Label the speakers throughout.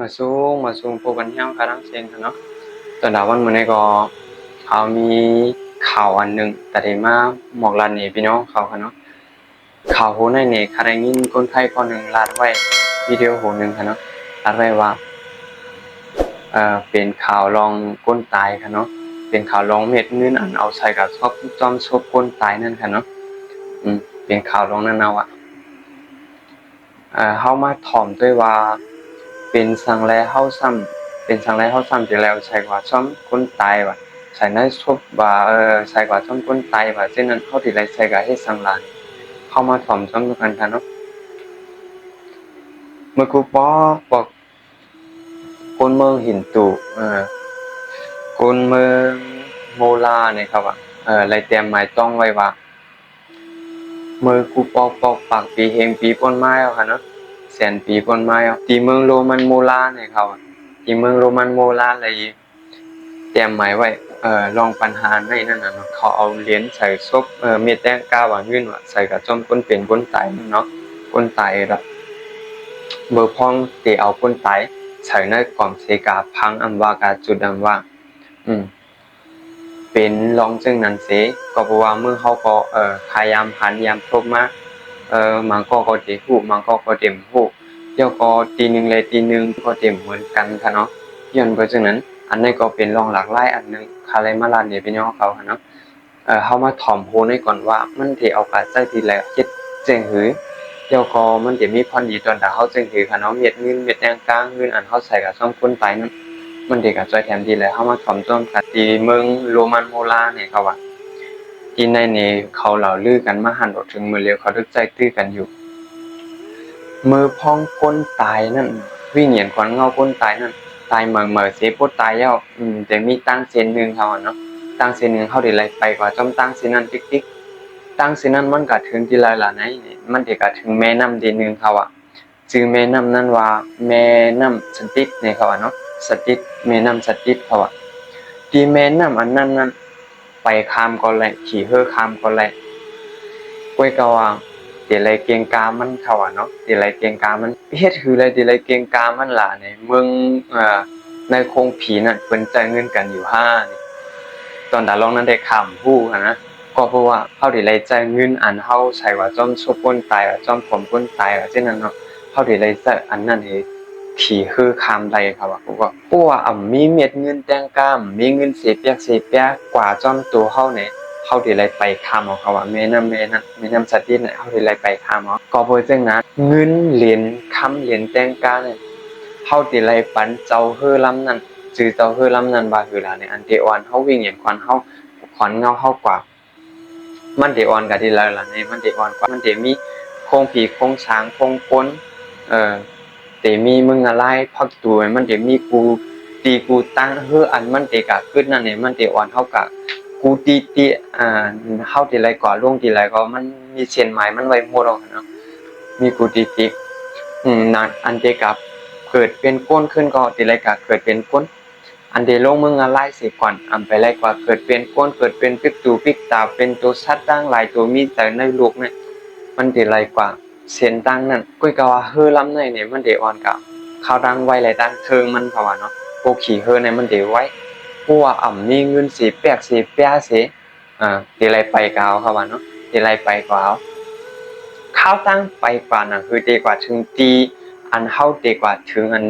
Speaker 1: มาสูงพบกันเฮี้ยงคารังเซนเนาะตอนดาวันมื้อนี้ก็เขามีข่าวอันหนึงแต่ได้มาหมอกลั่นนี่พี่น้องเขาค่ะเนาะข่าวโหในนี่คาได้ยินคนไทยคนหนึงลาดไว้วิดีโอโหนึงค่ะเนาะลาดไว้ว่าเป็นข่าวลองคนตายค่ะเนาะเป็นข่าวลองเม็ดเงินอันเอาใส่กับชอบจอมชบคนตายนั่นค่ะเนาะเป็นข่าวลองนั่นเอาเฮามาถ่อมด้วยว่าเป็นสังแลเฮาซ้ำเป็นสังแลเฮาซ้ำที่แล้วใช่กว่าซ่อมคนตายว่ะใช่ในศพว่าใช่กว่าซ่อมคนตายว่าฉะนั้นเฮาที่ไรใช่กว่าเฮ็ดสังลานเข้ามาถ่อมซ้ำกันค่ะเนาะเมื่อกูบอกคนเมืองหินตุคนเมืองโมลาเนี่ยครับไรเตรียมหมายต้องไว้ว่าเมื่อกูปอกปากปีเฮงปีป้นไม้เอาค่ะเนาะแสนปีป้นไม้เอาที่เมืองโรมันโมลาเนี่ยครับที่เมืองโรมันโมลาอะไรเตรียมหมายไว้ลองปัญหาในนั่นน่ะเนาะเขาเอาเหรียญใส่ซบเม็ดแดงกาว่ายื่นว่าใส่กับจอมคนเป็นคนตายเนาะคนตายละเบอร์พ้องเตเอาคนตายใส่ในกล่องเสกาพังอันว่ากาจุดอันว่าอืม เป็นรองจึงนั้นเสก็เพราะว่าเมื่อเขาก็พยายามหันยามพบมามันก็เตะหูมันก็เต็มหูเดี๋ยวก็ตีหนึ่งเลยตีหนึ่งก็เต็มเหมือนกันค่ะเนาะย้อนเพราะฉะนั้นอันนี้ก็เป็นรองหลากหลายอันนึงคาเลมาลานเนี่ยเป็นย่อเขาค่ะเนาะเขามาถ่อมโพในก่อนว่ามันที่เอากาใจทีแล้วเฮ็ดเจ๋งหือเดี๋ยวก็มันจะมีพรดีตอนถ้าเขาเจ๋งหือค่ะเนาะเม็ดเงินเม็ดแดงกลางเงินอันเขาใส่กับซ่อมคนไปนั้น มันเด็กกับจอยแถมดีเลยเข้ามาถ่อมต้นกับตีเมืองโรมันโมลาเนี่ยเขาว่าที่ในนี้เขาเหล่าลือกันมาหันออกถึงมือเร็วเขาทึกใจตื้อกันอยู่มือพองก้นตายนั่นวิ่งเหยียนขวัญเงาก้นตายนั่นตายเหม่อเสียพุตายเย้าจะมีตั้งเซนหนึ่งเขาเนาะตั้งเซนหนึ่งเขาได้ไรไปกว่าจอมตั้งเซนนั้นติ๊กตั้งเซนนั้นมันกัดถึงที่ไรล่ะไหนมันเด็กกัดถึงแม่น้ำดีหนึ่งเขาอ่ะชื่อแม่น้ำนั่นว่าแม่น้ำสติกเนี่ยเขาเนาะสติกแม่น้ำสติกเขาอ่ะที่แม่น้ำอันนั้นไปคามก็แหละขี่เฮ่อคามก็แหละก้วยกาวางเดี๋ยวไรเกียงกามันเขาอ่ะเนาะเดี๋ยวไรเกียงกามันเฮ็ดคือไรเดี๋ยวไรเกียงกามันล่ะเนี่ยเมืองในโคงผีนั่นเปิ้นจ่ายเงินกันอยู่นี่ตอนดาลองนั้นได้ขำฮู้นะก็เพราะว่าเฮาได้ไรจ่ายเงินอันเฮาใช้ว่าจอมชบคนตายจอมผมคนตายเช่นนั้นเนาะเฮาได้ไรจ่ายอันนั้นเฮ็ดที่คือคามใดครับว่าเพราะว่ามีเม็ดเงินแต่งกามมีเงินเสียเปียกกว่าจอมตัวเฮาเนี่ยเฮาได้ไรไปคามเอาเขาว่าแม่น้ำสติเนี่ยเฮาได้ไรไปคามเอาก็เพราะจังนั้นเงินเหรียญคำเหรียญแต่งกาเนี่ยเฮาได้ไรปันเจ้าเฮือลำนั้นจือเจ้าเฮือลำนั้นบาคือล่ะในอันเทออนเฮาวิ่งเหยียนควันเฮาขวัญเงาเฮากว่ามันเดออนกับที่แล้วล่ะในมันเดออนกว่ามันเดมีโครงผีโครงช้างโครงคนเตมีมึงอะไรพักตัวมันเดมีกูตีกูตั้งเฮืออันมันเดกะขึ้นนั่นเนี่ยมันเดออนเฮากะกูตีเฮาที่ไรก่อลงที่ไรก็มันมีเส้นหมายมันไว้หมดแล้วเนาะมีกูตีนั่นอันเดกับเกิดเป็นก้นขึ้นก็ที่ไรกะเกิดเป็นก้นอันเดลงมึงอะไรเสียก่อนอันไปไรกว่าเกิดเป็นก้นเกิดเป็นปิกตูปิกตาเป็นตัวสัตว์ตั้งหลายตัวมีแต่ในโลกเนี่ยมันเดไรกว่าเส้นตั้งนั่นกุ้ยกะว่าเฮือลำเนี่ยมันเดออนกับข้าวดังไว้หลายด้านเทิงมันเพราะว่าเนาะโกขี่เฮือในมันเดไว้ผู้ว่ามีเงินสีแปกสีแปะสีเดไรไปกาวเขาว่าเนาะเดไรไปกว่าข้าวตั้งไปกว่าน่ะคือเดกว่าถึงตีอันเฮาเดกว่าถึงอัน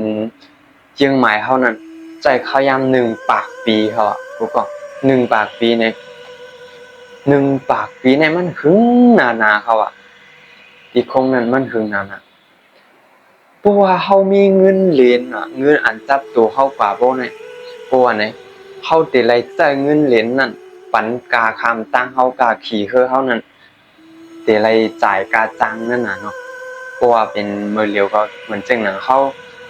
Speaker 1: เชียงใหม่เฮานั้นใจเขายาม1 ปากปีเขาอ่ะกูก็1 ปากปีใน1 ปากปีในมันหึงหนาเขาอ่ะอีกคงนั้นมันหึงหนาเพราะว่าเฮามีเงินเหรียญเงินอันจับตัวเฮากว่าบ่เนี่ยเพราะว่าเนี่ยเฮาได้ไรจ่ายเงินเหรียญนั่นปันกาคำตั้งเฮากาขี่คือเฮานั่นได้ไรจ่ายกาจังนั่นน่ะเนาะเพราะว่าเป็นมื้อเร็วก็เหมือนจังหนังเฮา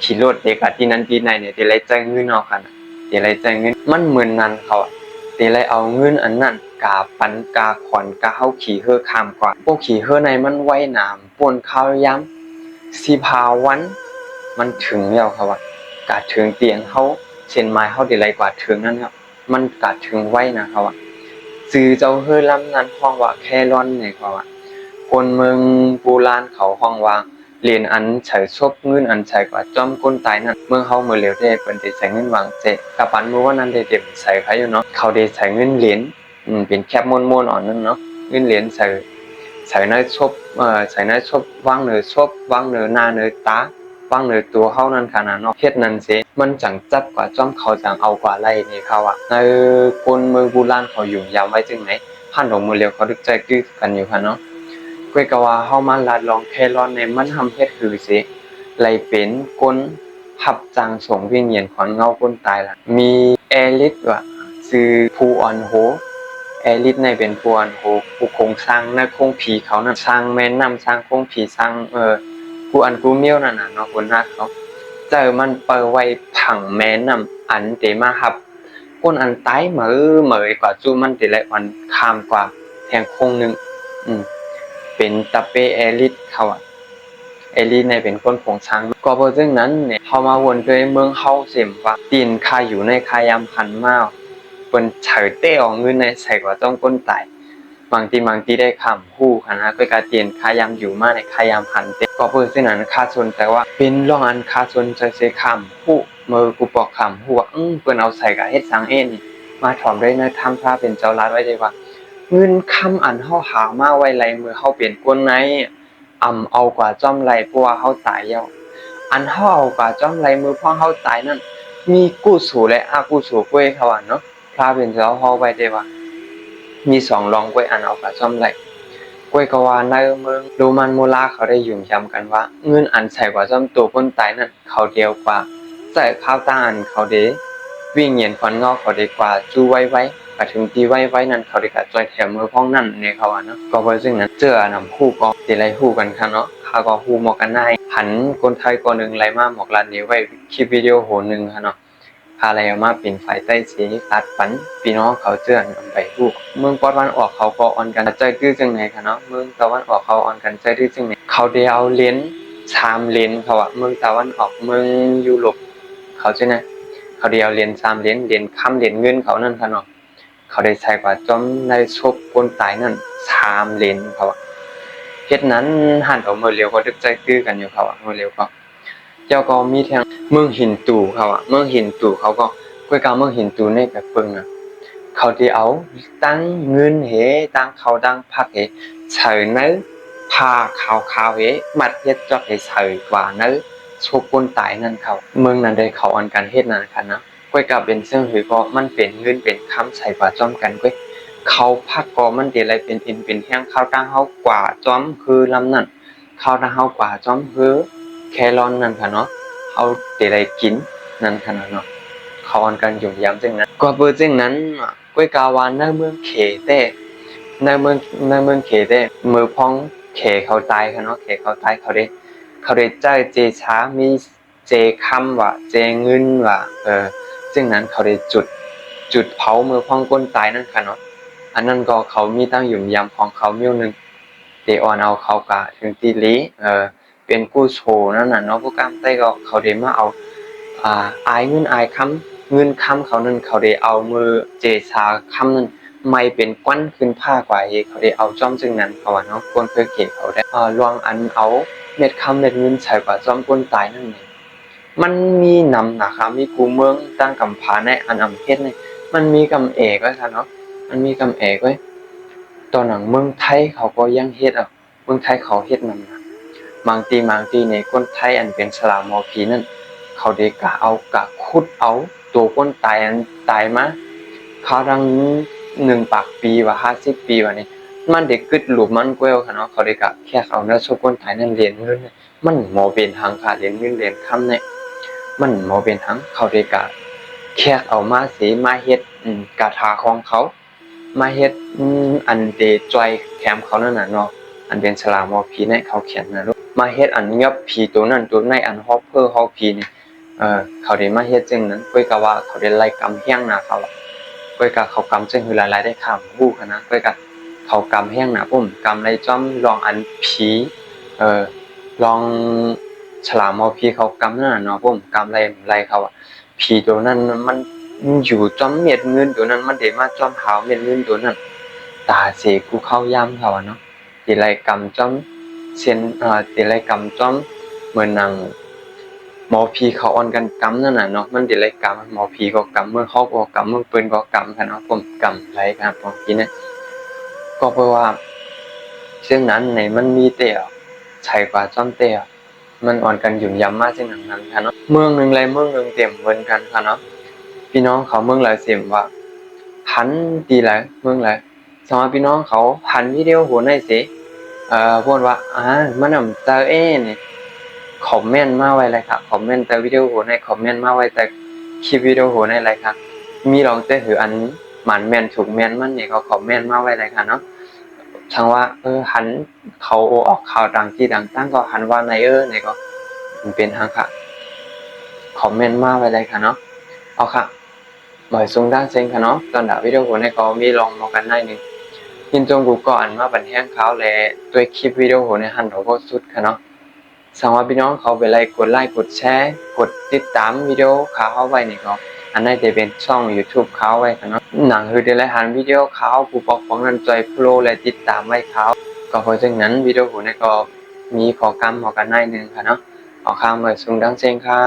Speaker 1: ขี่รถเด็กอะที่นั้นที่ไหนเนี่ยได้ไรจ่ายเงินเอากันได้ไรจ่ายเงินมันเหมือนนั้นเขาได้ไรเอาเงินอันนั้นกาปันกาขวัญกาเฮาขี่คือข้ามกว่าพวกขี่คือในมันไว้น้ำป่นข้าวย้ำสิพาวันมันถึงแล้วครับว่ากาถึงเตียงเฮาเช่นไม้เฮาได้ไรกว่าถึงนั่นครับมันกาถึงไว้นะครับว่าซื้อเจ้าเฮือลำนั้นห้องว่าแครอนเนี่ยครับว่าคนเมืองโบราณเขาห้องว่า เหรียญอันใช้ซบเงินอันใช้กว่าจอมก้นตายนั่นเมื่อเฮามื้อเหลียวได้เปิ้นได้ใช้เงินวางเจกับปันมื้อว่านั้นได้เต็มใช้ไผอยู่เนาะเขาได้ใช้เงินเหรียญเป็นแคปม่วนๆอ่อนนั่นเนาะเงินเหรียญใส่ในซบใส่ในซบวางเหนือซบวางเหนือหน้าเหนือตาวางเหนือตัวเฮานั่นขนาดเนาะเฮ็ดนั่นสิมันจังจับกว่าจอมเขาจังเอากว่าไรนี่เขาอ่ะในคนเมืองโบราณเขาอยู่ยามไว้จึงไหนผ่านดอกมื้อเหลียวเขาดึกใจคือกันอยู่ค่ะเนาะก้อยก็ว่าเฮามาลาดลองแครอนในมันทำเฮ็ดคือสิไหลเป็นก้นหับจางสงเวียงเหียนขอนเงาก้นตายล่ะมีแอลิสว่าชื่อภูออนโฮแอลิสในเป็นภูออนโฮผู้คงสร้างในคงผีเขานั่นสร้างแม่น้ำสร้างคงผีสร้างผู้อันกูเมียวนั่นน่ะเนาะคนนักเขาเจอมันเปิดไว้ผังแม่น้ำอันเตมาหับก้นอันตายเหมอกว่าจู่มันติละวันข้ามกว่าแทงคงนึงเป็นตะเปแอลิสเขาอ่ะแอลิสในเป็นคนผงช้างก็เพราะซึ่งนั้นเนี่ยเขามาวนเคยเมืองเฮาเสียมว่าตีนคาอยู่ในคายามพันมาเป็นเฉยเต้ออกเงินในใส่กว่าต้องก้นตายบางทีได้คำฮู้คณะก็การเตียนคายามอยู่มาในคายามพันเต้ก็เพราะซึ่งนั้นคาชนแต่ว่าเป็นรองอันคาชนใจเสคำฮู้มือกูปอกคำฮู้ว่าเปิ้นเอาใส่กับเฮ็ดสังเอ็นนี่มาถอมได้ในทำพระเป็นเจ้ารัดไว้ได้ว่าเงินคำอันเฮาหามาไว้ไรมือเฮาเปลี่ยนก้นในเอากว่าจ้อมไรเพราะว่าเฮาตายแล้วอันเฮาเอากว่าจ้อมไรมือเพราะเฮาตายนั่นมีกู้สู่และอากู้สู่ก้วยเขาว่าเนาะพระเป็นเจ้าเฮาไว้ได้ว่ามี2รองก้วยอันเอากว่าจ้อมไรก้วยก็ว่าในเมืองโรมันโมลาเขาได้ยุ่งยำกันว่าเงินอันใส่กว่าจ้อมตัวคนตายนั่นเขาเดียวกว่าใส่ข้าวตาอันเขาเดวิ่งเหยียนควันงอกเขาดีกว่าจู้ไว้ก็ถึงที่ไว้นั่นเขาได้กะจอยแถมมือพ้องนั่นเนี่ยเขาว่าเนาะก็เพราะซึ่งนั้นเจอนำคู่ก็สิไรคู่กันค่ะเนาะเขาก็ฮู้หมอกกันได้หันคนไทยก็นึงไรมาหมอกลานนี้ไว้คลิปวิดีโอโหนึงค่ะเนาะพาอะไรออกมาเป็นฝ่ายใต้สีตัดปันพี่น้องเขาเจอนำไปฮู้เมืองปอดวันออกเขาก็ออนกันใจดื้อจังไหนค่ะเนาะเมืองตะวันออกเขาออนกันใจดื้อจังไหนเขาได้เอาเลน3เลนเขาว่าเมืองตะวันออกเมืองยุโรปเขาใช่ไหมเขาได้เอาเลน3เลนค่ำเลนเงินเขานั่นค่ะเนาะเขาได้ใช้กว่าจอมในชบคนตายนั่น3เลนเขาว่าเฮ็ดนั้นหันออกมาเร็วก็ดึกใจตื้อกันอยู่เขาว่ามาเร็วก็เจ้าก็มีทางเมืองหินตู่เขาอ่ะเมืองหินตู่เขาก็ก้วยกาเมืองหินตู่ในแบบเปิงอ่ะเขาที่เอาตั้งเงินเหตั้งเขาตั้งพักเหเฉยเนื้อพาขาวเหมัดเฮ็ดจอกให้เฉยกว่าเนื้อชบคนตายนั่นเขาเมืองนั้นได้เขาอันกันเฮ็ดนั่นค่ะนะก้วยกาเป็นเสื่องหือก็มันเป็นเงินเป็นคำใส่กว่าจอมกันก้วยเขาพักก็มันเดอะไรเป็นอินเป็นแห้งข้าวตั้งเฮากว่าจอมคือลำนั่นข้าวตั้งเฮากว่าจอมคือแครอนนั่นค่ะเนาะเอาเดอะไรกินนั่นค่ะเนาะเขาอันกันอยู่ยามจึงนั้นก็เปิดจึงนั้นก้วยกาวานในเมืองเขเต้ในเมืองเขเต้มือพ้องเขเขาตายค่ะเนาะเขเขาตายเขาได้ใจเจช้ามีเจคำว่าเจเงินว่าซึ่งนั้นเขาได้จุดเผามือพ้องก้นตายนั่นค่ะเนาะอันนั้นก็เขามีตั้งอยู่ยามของเขาเมียวนึงเดออนเอาเขากะถึงตีลีเป็นกู้โชนั่นน่ะเนาะผู้กำใต้ก็เขาได้มาเอาอายเงินอายคำเงินคำเขานั่นเขาได้เอามือเจชาคำนั้นไม่เป็นกวันขึ้นผ้ากว่าเขาได้เอาจ้อมจึงนั้นเขาว่าเนาะคนเคยเก็บเขาได้ลวงอันเอาเม็ดคำเม็ดเงินใส่กว่าจ้อมก้นตายนั่นเองมันมีนำนะครับมีกูเมืองตั้งกำพาในอันอำเภอเนี่ยมันมีกำเอกไว้ค่ะเนาะมันมีกำเอกไว้ตอนหนังเมืองไทยเขาก็ยังเฮ็ดเมืองไทยเขาเฮ็ดนำนะบางทีในคนไทยอันเป็นสลามมอผีนั่นเขาได้กะเอากะขุดเอาตัวคนตายอันตายมาเขาดัง1 ปากปีว่า50 ปีว่านี่มันได้กึดหลุมมันกวยค่ะเนาะเขาได้กะแค่เอาเนื้อสุคนตายนั่นเรียนเงินมันบ่เป็นทางค่ะเรียนเงินเรียนคำเนี่ยมันบ่เป็นทางเขาได้กะแค่เอามาสิมาเฮ็ดกะทาของเขามาเฮ็ดอันเดจอยแคมเขานั่นน่ะเนาะอันเป็นฉลามผีในเขาเขียนนะลูกมาเฮ็ดอันยับผีตัวนั้นตัวในอันฮอปเปอร์ฮอปผีนี่เขาได้มาเฮ็ดจังนั้นก้อยก็ว่าเขาได้ไล่กำแห้งหน้าเขาก้อยก็เขากำจังคือหลายๆได้ข้ามฮู้กันนะก้อยก็เขากำแห้งหน้าผมกำไล่จ้อมลองอันผีลองฉลามผีเขากำนั่นน่ะเนาะผมกำไล่เขาผีตัวนั้นมันอยู่จ้อมเม็ดเงินตัวนั้นมันได้มาจ้อมหาวเม็ดเงินตัวนั้นตาเสกูเข้าย่ำเขาเนาะสิไล่กำจ้อม เช่นติไรกรรมจ้อมเหมือนหนังหมอผีเขาออนกันกรรมนั่นน่ะเนาะมันติไรกรรมหมอผีก็กรรมเมื่อเขาก็กรรมเมื่อปืนก็กรรมค่ะเนาะผมกรรมไรครับบางทีเนี่ยก็เพราะว่าซึ่งนั้นในมันมีเตะใช่กว่าจ้อมเตะมันอ่อนกันหยุ่นยำมากซึ่งนั้นค่ะเนาะเมืองหนึ่งไรเมืองหนึ่งเต็มเหมือนกันค่ะเนาะพี่น้องเขาเมืองไรเสียมว่าหันดีไรเมืองไรสมมติพี่น้องเขาหันวิดีโอหัวในสิพูดว่ามันนำเจอเนี่ยคอมเมนต์มาไว้เลยครับคอมเมนต์แต่วิดีโอหัวในคอมเมนต์มาไว้แต่คลิปวิดีโอหัวในอะไรครับมีลองเจอหืออันหมันแมนถูกแมนมันเนี่ยเขาคอมเมนต์มาไว้เลยค่ะเนาะทางว่าหันเขาออกข่าวต่างที่ต่างตั้งก็หันว่าในเนี่ยก็มันเป็นทางค่ะคอมเมนต์มาไว้เลยค่ะเนาะเอาค่ะบ่อยทรงด้านเซ็งค่ะเนาะตอนด่าวิดีโอหัวในก็มีลองมากันได้หนึ่งยินจงกูก่อนมาบันแห้งเขาเลยด้วยคลิปวิดีโอหัวในหันเราก็สุดค่ะเนาะสั่งว่าพี่น้องเขาไปไลค์กดแชร์กดติดตามวิดีโอเขาเอาไว้นี่ก็อันนั้นจะเป็นช่อง YouTube เขาไว้ค่ะเนาะหนังคือเดี๋ยวหันวิดีโอเขาผู้ปกครองนั้นใจโปรและติดตามไว้เขาก็เพราะฉะนั้นวิดีโอหัวในก็มีขอกรรมขอกันได้หนึ่งค่ะเนาะเอาข้ามมาส่งดังเซ็งค่ะ